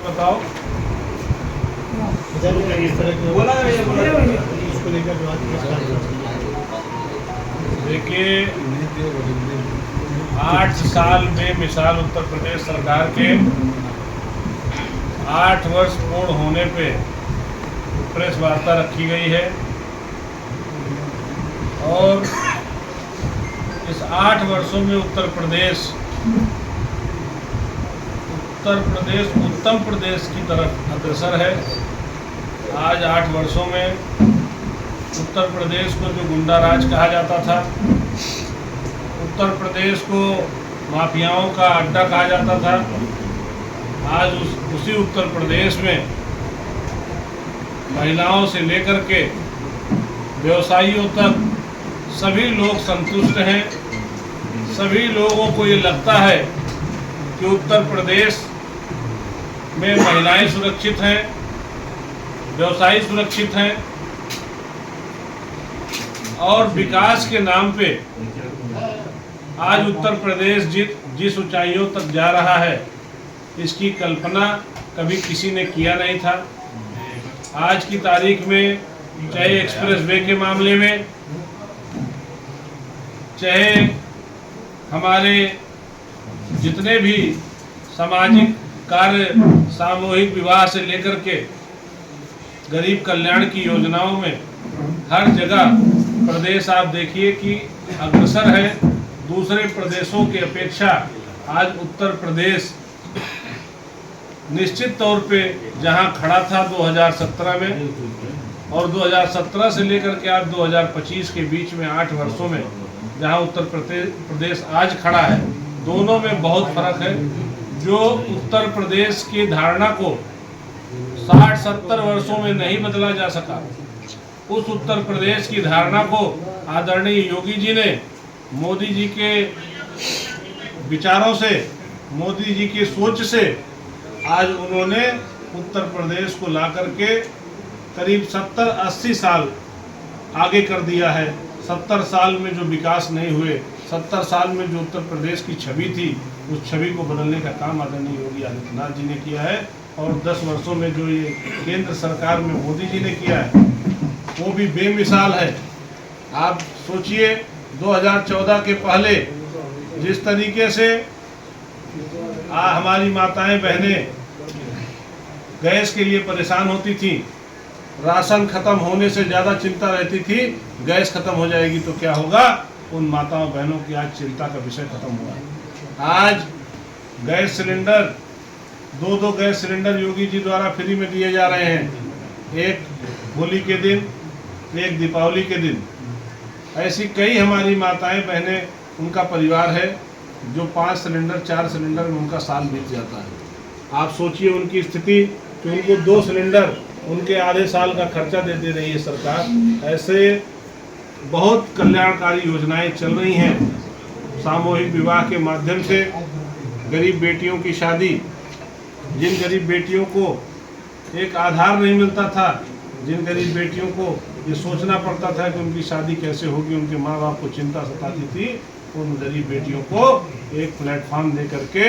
बताओ। देखिए, 8 साल में मिसाल उत्तर प्रदेश सरकार के 8 वर्ष पूर्ण होने पे प्रेस वार्ता रखी गई है और इस 8 वर्षों में उत्तर प्रदेश उत्तम प्रदेश की तरफ अग्रसर है। आज 8 वर्षों में उत्तर प्रदेश को जो गुंडा राज कहा जाता था, उत्तर प्रदेश को माफियाओं का अड्डा कहा जाता था, आज उसी उत्तर प्रदेश में महिलाओं से लेकर के व्यवसायियों तक सभी लोग संतुष्ट हैं। सभी लोगों को ये लगता है कि उत्तर प्रदेश में महिलाएं सुरक्षित हैं, व्यवसायी सुरक्षित हैं और विकास के नाम पे आज उत्तर प्रदेश जिस ऊंचाइयों तक जा रहा है, इसकी कल्पना कभी किसी ने किया नहीं था। आज की तारीख में चाहे एक्सप्रेस वे के मामले में, चाहे हमारे जितने भी सामाजिक कार्य, सामूहिक विवाह से लेकर के गरीब कल्याण की योजनाओं में, हर जगह प्रदेश आप देखिए कि अग्रसर है। दूसरे प्रदेशों की अपेक्षा आज उत्तर प्रदेश निश्चित तौर पे जहां खड़ा था 2017 में और 2017 से लेकर के आज 2025 के बीच में 8 वर्षों में जहां उत्तर प्रदेश आज खड़ा है, दोनों में बहुत फर्क है। जो उत्तर प्रदेश की धारणा को 60-70 वर्षों में नहीं बदला जा सका, उस उत्तर प्रदेश की धारणा को आदरणीय योगी जी ने मोदी जी के विचारों से, मोदी जी की सोच से आज उन्होंने उत्तर प्रदेश को ला करके करीब 70-80 साल आगे कर दिया है। 70 साल में जो विकास नहीं हुए, 70 साल में जो उत्तर प्रदेश की छवि थी, उस छवि को बदलने का काम आदरणीय योगी आदित्यनाथ जी ने किया है। और 10 वर्षों में जो ये केंद्र सरकार में मोदी जी ने किया है, वो भी बेमिसाल है। आप सोचिए, 2014 के पहले जिस तरीके से हमारी माताएं बहनें गैस के लिए परेशान होती थी, राशन खत्म होने से ज़्यादा चिंता रहती थी गैस खत्म हो जाएगी तो क्या होगा, उन माताओं बहनों की आज चिंता का विषय खत्म हुआ है। आज gas cylinder, 2 gas cylinder Yogi ji द्वारा फ्री में दिए जा रहे हैं, एक होली के दिन, एक दीपावली के दिन। ऐसी कई हमारी माताएं बहनें, उनका परिवार है जो 5 सिलेंडर 4 सिलेंडर में उनका साल बीत जाता है। आप सोचिए उनकी स्थिति कि उनको 2 सिलेंडर उनके आधे साल का खर्चा दे दे रही है सरकार। ऐसे बहुत कल्याणकारी योजनाएं चल रही हैं। सामूहिक विवाह के माध्यम से गरीब बेटियों की शादी, जिन गरीब बेटियों को एक आधार नहीं मिलता था, जिन गरीब बेटियों को ये सोचना पड़ता था कि उनकी शादी कैसे होगी, उनके माँ बाप को चिंता सताती थी, उन गरीब बेटियों को एक प्लेटफॉर्म दे करके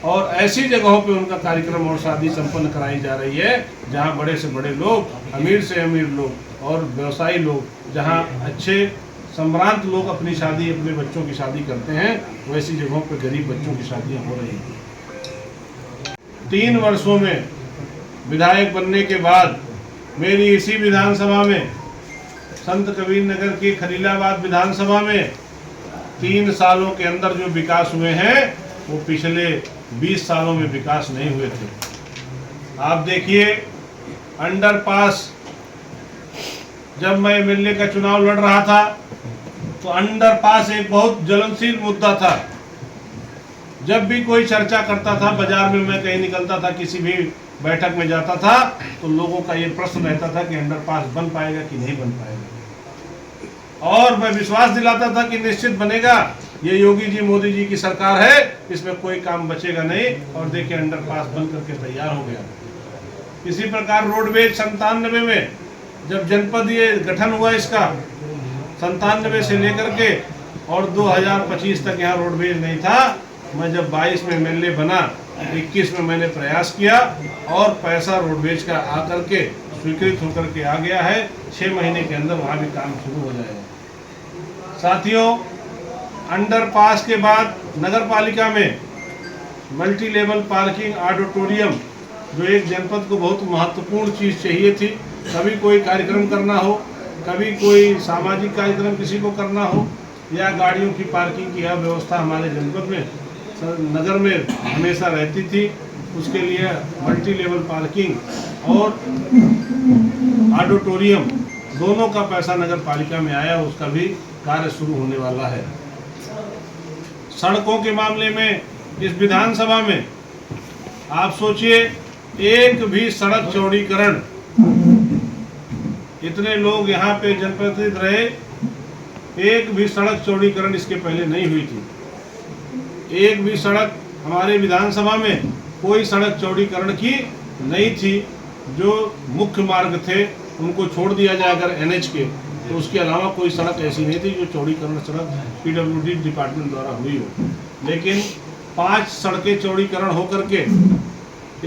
और ऐसी जगहों पे उनका कार्यक्रम और शादी संपन्न कराई जा रही है जहां बड़े से बड़े लोग, अमीर से अमीर लोग और व्यवसायी लोग, जहां अच्छे संभ्रांत लोग अपनी शादी, अपने बच्चों की शादी करते हैं, वैसी जगहों पे गरीब बच्चों की शादियां हो रही हैं। 3 वर्षों में विधायक बनने के बाद मेरी इसी विधानसभा में, संत कबीर नगर की खलीलाबाद विधानसभा में 3 सालों के अंदर जो विकास हुए हैं वो पिछले 20 सालों में विकास नहीं हुए थे। आप देखिए, अंडरपास, जब मैं एमएलए का चुनाव लड़ रहा था तो अंडरपास एक बहुत ज्वलनशील मुद्दा था। जब भी कोई चर्चा करता था, बाजार में मैं कहीं निकलता था, किसी भी बैठक में जाता था, तो लोगों का ये प्रश्न रहता था कि अंडरपास बन पाएगा कि नहीं बन पाएगा। और मैं विश्वास दिलाता था कि निश्चित बनेगा, ये योगी जी, मोदी जी की सरकार है, इसमें कोई काम बचेगा नहीं। और देखिए अंडरपास बन करके तैयार हो गया। इसी प्रकार रोडवेज 97 में जब जनपद ये गठन हुआ, इसका 97 से लेकर के और 2025 तक यहाँ रोडवेज नहीं था। मैं जब 22 में एमएलए बना 21 में मैंने प्रयास किया और पैसा रोडवेज का आकर के स्वीकृत होकर के आ गया है। 6 महीने के अंदर वहाँ भी काम शुरू हो जाएगा। साथियों, अंडरपास के बाद नगर पालिका में मल्टी लेवल पार्किंग ऑडिटोरियम, जो एक जनपद को बहुत महत्वपूर्ण चीज़ चाहिए थी। कभी कोई कार्यक्रम करना हो, कभी कोई सामाजिक कार्यक्रम किसी को करना हो, या गाड़ियों की पार्किंग की अव्यवस्था हमारे जनपद में, नगर में हमेशा रहती थी। उसके लिए मल्टी लेवल पार्किंग और ऑडिटोरियम दोनों का पैसा नगर पालिका में आया, उसका भी कार्य शुरू होने वाला है। सड़कों के मामले में इस विधानसभा में आप सोचिए, एक भी सड़क चौड़ीकरण, इतने लोग यहाँ पे जनप्रतिनिधि रहे, एक भी सड़क चौड़ीकरण इसके पहले नहीं हुई थी। एक भी सड़क हमारे विधानसभा में कोई सड़क चौड़ीकरण की नहीं थी। जो मुख्य मार्ग थे उनको छोड़ दिया जाए अगर एनएच के, तो उसके अलावा कोई सड़क ऐसी नहीं थी जो चौड़ीकरण सड़क पीडब्ल्यूडी डिपार्टमेंट द्वारा हुई हो। लेकिन 5 सड़कें चौड़ीकरण होकर के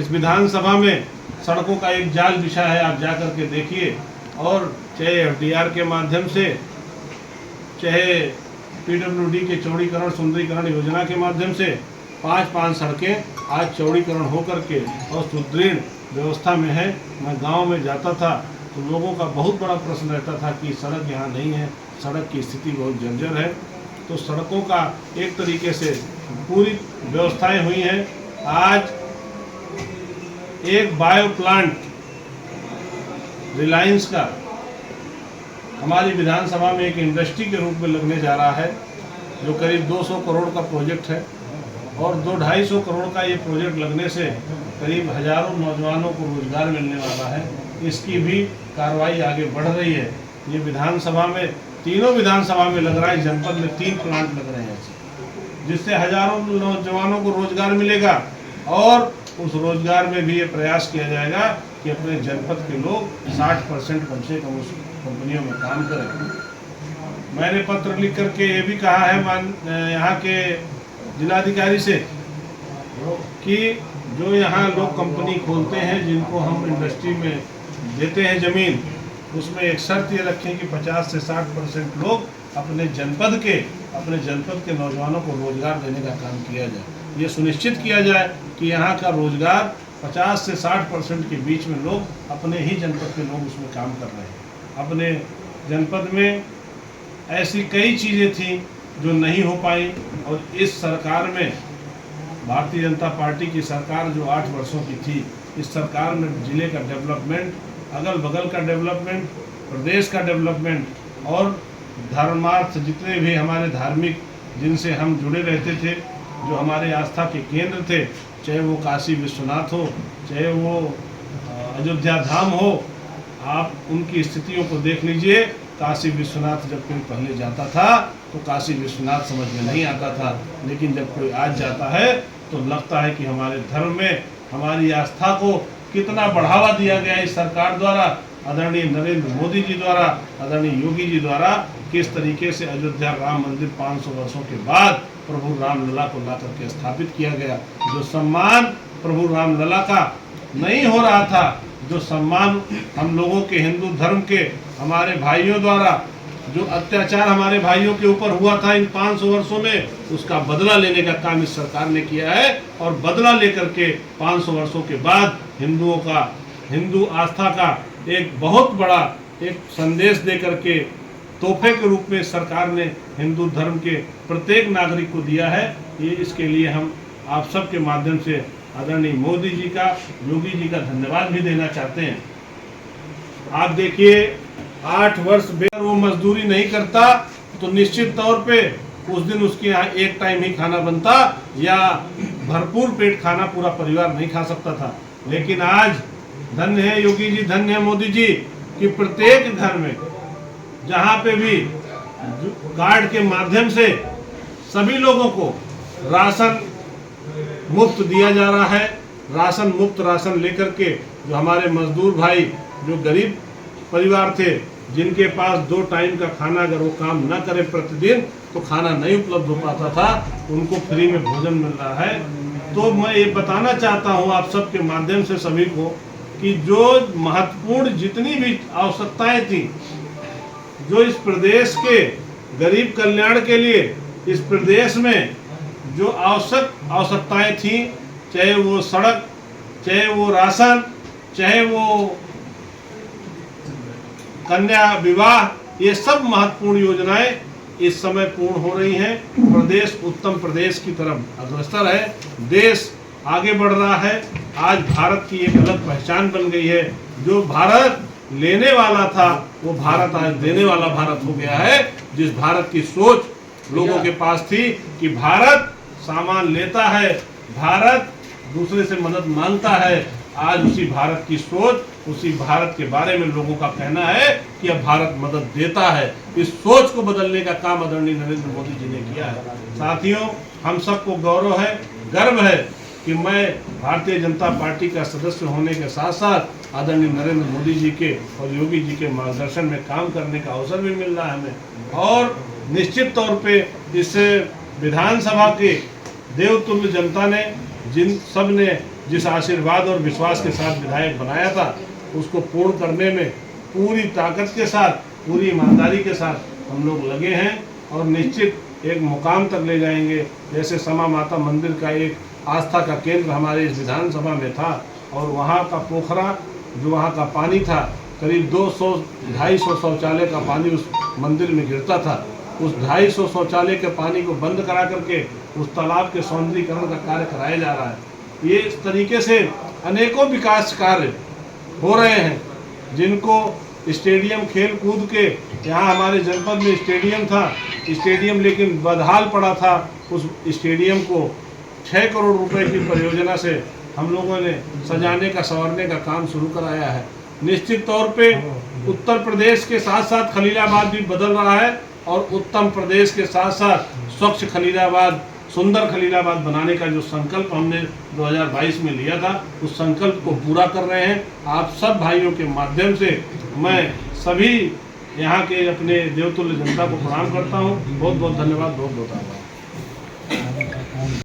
इस विधानसभा में सड़कों का एक जाल बिछा है, आप जा कर के देखिए। और चाहे एफडीआर के माध्यम से, चाहे पीडब्ल्यूडी के चौड़ीकरण सुंदरीकरण योजना के माध्यम से 5 सड़कें आज चौड़ीकरण होकर के और सुदृढ़ व्यवस्था में है। मैं गांव में जाता था तो लोगों का बहुत बड़ा प्रश्न रहता था कि सड़क यहाँ नहीं है, सड़क की स्थिति बहुत जर्जर है। तो सड़कों का एक तरीके से पूरी व्यवस्थाएं हुई हैं। आज एक बायो प्लांट रिलायंस का हमारी विधानसभा में एक इंडस्ट्री के रूप में लगने जा रहा है, जो करीब 200 करोड़ का प्रोजेक्ट है। और 200-250 करोड़ का ये प्रोजेक्ट लगने से करीब हजारों नौजवानों को रोजगार मिलने वाला है। इसकी भी कार्रवाई आगे बढ़ रही है। ये विधानसभा में, तीनों विधानसभा में लग रहा है, जनपद में 3 प्लांट लग रहे हैं, जिससे हजारों नौजवानों को रोजगार मिलेगा। और उस रोजगार में भी ये प्रयास किया जाएगा कि अपने जनपद के लोग 60% कम से कम उस कंपनियों में काम करें। मैंने पत्र लिख करके ये भी कहा है यहाँ के जिलाधिकारी से कि जो यहाँ लोग कंपनी खोलते हैं, जिनको हम इंडस्ट्री में देते हैं ज़मीन, उसमें एक शर्त ये रखें कि 50 से 60% लोग अपने जनपद के नौजवानों को रोजगार देने का काम किया जाए। ये सुनिश्चित किया जाए कि यहाँ का रोजगार 50 से 60% के बीच में लोग, अपने ही जनपद के लोग उसमें काम कर रहे हैं। अपने जनपद में ऐसी कई चीज़ें थी जो नहीं हो पाई, और इस सरकार में, भारतीय जनता पार्टी की सरकार जो 8 वर्षों की थी, इस सरकार में जिले का डेवलपमेंट, अगल बगल का डेवलपमेंट, प्रदेश का डेवलपमेंट और धर्मार्थ, जितने भी हमारे धार्मिक जिनसे हम जुड़े रहते थे, जो हमारे आस्था के केंद्र थे, चाहे वो काशी विश्वनाथ हो, चाहे वो अयोध्या धाम हो, आप उनकी स्थितियों को देख लीजिए। काशी विश्वनाथ जब कोई पहले जाता था तो काशी विश्वनाथ समझ में नहीं आता था, लेकिन जब कोई आज जाता है तो लगता है कि हमारे धर्म में हमारी आस्था को कितना बढ़ावा दिया गया इस सरकार द्वारा, आदरणीय नरेंद्र मोदी जी द्वारा, आदरणीय योगी जी द्वारा। किस तरीके से अयोध्या राम मंदिर 500 वर्षों के बाद प्रभु रामलला को ला करके स्थापित किया गया। जो सम्मान प्रभु रामलला का नहीं हो रहा था, जो सम्मान हम लोगों के हिंदू धर्म के हमारे भाइयों द्वारा जो अत्याचार हमारे भाइयों के ऊपर हुआ था इन 500 वर्षों में, उसका बदला लेने का काम इस सरकार ने किया है। और बदला लेकर के 500 वर्षों के बाद हिंदुओं का, हिंदू आस्था का एक बहुत बड़ा एक संदेश दे करके तोहफे के रूप में सरकार ने हिंदू धर्म के प्रत्येक नागरिक को दिया है। ये इसके लिए हम आप सब के माध्यम से आदरणीय मोदी जी का, योगी जी का धन्यवाद भी देना चाहते हैं। आप देखिए, 8 वर्ष बेर वो मजदूरी नहीं करता तो निश्चित तौर पे उस दिन उसके यहाँ एक टाइम ही खाना बनता, या भरपूर पेट खाना पूरा परिवार नहीं खा सकता था। लेकिन आज धन्य है योगी जी, धन्य है मोदी जी कि प्रत्येक घर में जहाँ पे भी कार्ड के माध्यम से सभी लोगों को राशन मुफ्त दिया जा रहा है। राशन मुफ्त राशन लेकर के जो हमारे मजदूर भाई, जो गरीब परिवार थे, जिनके पास 2 टाइम का खाना, अगर वो काम न करे प्रतिदिन तो खाना नहीं उपलब्ध हो पाता था, उनको फ्री में भोजन मिल रहा है। तो मैं ये बताना चाहता हूँ आप सबके माध्यम से सभी को कि जो महत्वपूर्ण जितनी भी आवश्यकताएं थी, जो इस प्रदेश के गरीब कल्याण के लिए इस प्रदेश में जो आवश्यकताएं थी, चाहे वो सड़क, चाहे वो राशन, चाहे वो कन्या विवाह, ये सब महत्वपूर्ण योजनाएं इस समय पूर्ण हो रही हैं। प्रदेश उत्तम प्रदेश की तरफ अग्रसर है, देश आगे बढ़ रहा है। आज भारत की एक अलग पहचान बन गई है। जो भारत लेने वाला था वो भारत आज देने वाला भारत हो गया है। जिस भारत की सोच लोगों के पास थी कि भारत सामान लेता है, भारत दूसरे से मदद मांगता है, आज उसी भारत की सोच, उसी भारत के बारे में लोगों का कहना है कि अब भारत मदद देता है। इस सोच को बदलने का काम आदरणीय नरेंद्र मोदी जी ने किया है। साथियों, हम सबको गौरव है, गर्व है कि मैं भारतीय जनता पार्टी का सदस्य होने के साथ साथ आदरणीय नरेंद्र मोदी जी के और योगी जी के मार्गदर्शन में काम करने का अवसर भी मिल रहा है हमें। और निश्चित तौर पे इस विधानसभा के देवतुल्य जनता ने जिन सब ने जिस आशीर्वाद और विश्वास के साथ विधायक बनाया था, उसको पूर्ण करने में पूरी ताकत के साथ, पूरी ईमानदारी के साथ हम लोग लगे हैं और निश्चित एक मुकाम तक ले जाएंगे। जैसे समा माता मंदिर का एक आस्था का केंद्र हमारे इस विधानसभा में था और वहाँ का पोखरा, जो वहाँ का पानी था, करीब 200-250 शौचालय का पानी उस मंदिर में गिरता था। उस 250 शौचालय के पानी को बंद करा करके उस तालाब के सौंदर्यीकरण का कार्य कराया जा रहा है। ये इस तरीके से अनेकों विकास कार्य हो रहे हैं, जिनको स्टेडियम खेल कूद के, यहाँ हमारे जनपद में स्टेडियम था, स्टेडियम लेकिन बदहाल पड़ा था। उस स्टेडियम को 6 करोड़ रुपए की परियोजना से हम लोगों ने सजाने का, संवारने का काम शुरू कराया है। निश्चित तौर पे उत्तर प्रदेश के साथ साथ खलीलाबाद भी बदल रहा है और उत्तम प्रदेश के साथ साथ स्वच्छ खलीलाबाद, सुंदर खलीलाबाद बनाने का जो संकल्प हमने 2022 में लिया था, उस संकल्प को पूरा कर रहे हैं। आप सब भाइयों के माध्यम से मैं सभी यहाँ के अपने देवतुल्य जनता को प्रणाम करता हूँ। बहुत बहुत धन्यवाद, बहुत बहुत आभार।